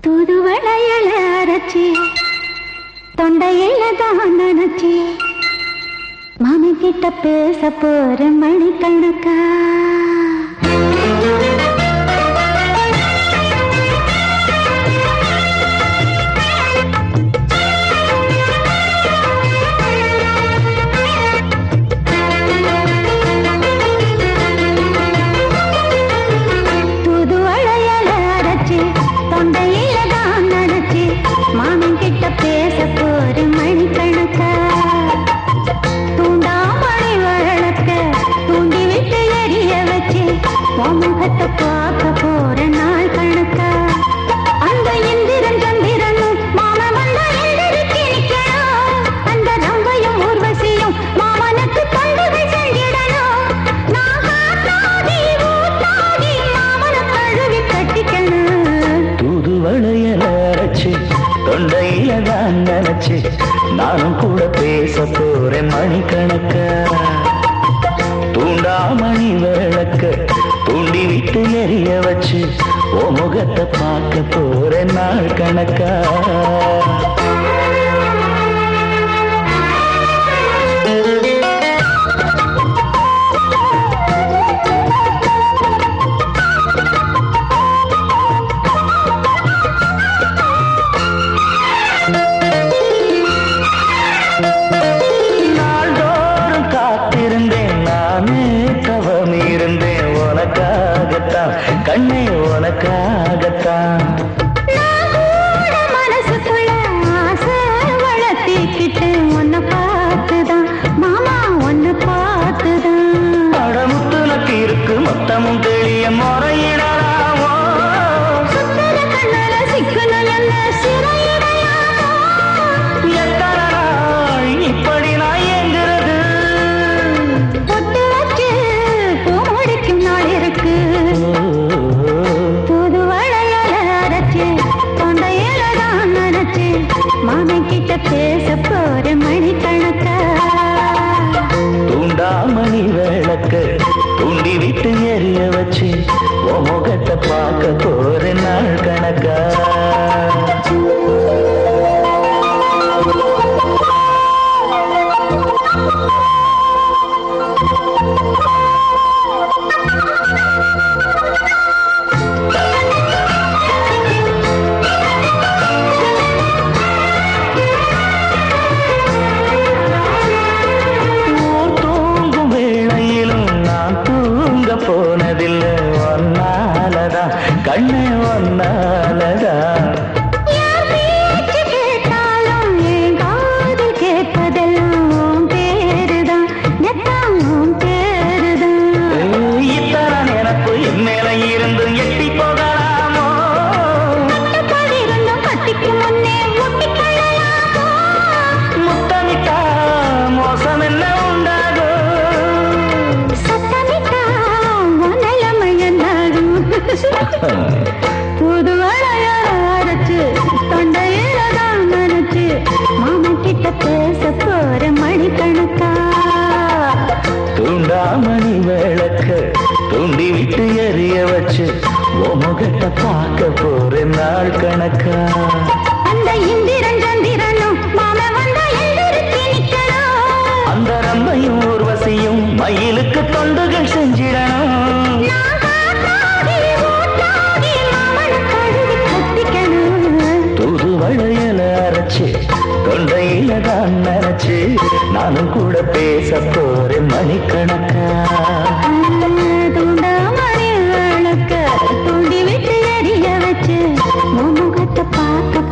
தூதுவளையல அரைச்சி தொண்டையில தான் நினைச்சி மாமி கிட்ட பேச போற மணிக்கணக்கா பேச போற மணிக்கணக்கா தூண்டாமணி வழக்க தூண்டி விட்டு எரிய வச்சு முகத்தை பார்க்க போற நாள் கணக்கா அந்த இந்திரன் சந்திரனும் மாமா வந்தா எந்திரிச்சு நிக்கணும் அந்த ரம்பையும் ஊர்வசியும் மாமனுக்கு பண்டுகை செஞ்சிடணும் நான் காத்தாடி ஊத்தாடி மாமனை கழுவி கட்டிக்கணும் தூதுவளையல அரைச்சு தொண்டையில தான் நினைச்சு நானும் கூட பேச போறேன் மணிக்கணக்கா தூண்டாமணி விளக்க தூண்டி விட்டு எரிய வச்சு ஓ முகத்தை பார்க்க போறேன் நாள் கணக்கா கண்ணே உனக்காகத்தான் மனசுக்குள்ள ஆசை வளர்த்திக்கிட்டு உன்னை பார்த்துதான் மாமா உன்னை பார்த்துதான் அடமுத்து நக்கு இருக்கு மொத்தமும் தெளிய முறையிடலாமோ சுத்தர கண்ணல சிக்கணும் என்ன சிறையிடையாமோ எத்தனை நாள் இப்படி நான் எங்கிறது பொட்டு வச்சு பூ முடிக்கும் நாள் இருக்கு மாமி கிட்ட பேச போற மணிக்கணக்கா தூண்டாமணி விளக்க தூண்டி விட்டு எரிய வச்சு ஓ முகத்தை பார்க்க போற நாள் கணக்கா போனதில்லை ஒன்னாலதான் கண்ணே ஒன்னாலதான் கேட்டாலும் என் காதில் கேட்பதெல்லாம் பேருதான் நெத்தாம் பேருதான் இத்தான் எனக்கு என் மேல இருந்து எட்டி போகலாமோ இருந்தும் கட்டிக்கு முன்னே முட்டிக்கொள்ளலாமோ முத்தமிட்டா மோசம் என்ன உண்டாகும் புதுவளைய அரைச்சு தொண்டையில தான் நினைச்சு மாமா கிட்ட பேச போற மணிக்கணக்கா தூண்டாமணி விளக்க தூண்டி விட்டு எரிய வச்சு ஓ முகத்தை பார்க்க போற நாள் கணக்கா அந்த இந்திரன் சந்திரனும் மாமா வந்தா எந்திரிச்சு நிக்கணும் அந்த ரம்பையும் ஊர்வசியும் மயிலுக்கு தொண்டுகள் செஞ்சிடணும் தூதுவளையல அரைச்சு தொண்டையில தான் நினைச்சு நானும் கூட பேச போறேன் மணிக்கணக்கா தூண்டாமணி விளக்க தூண்டி விட்டு எரிய வச்சு முகத்தை பார்க்க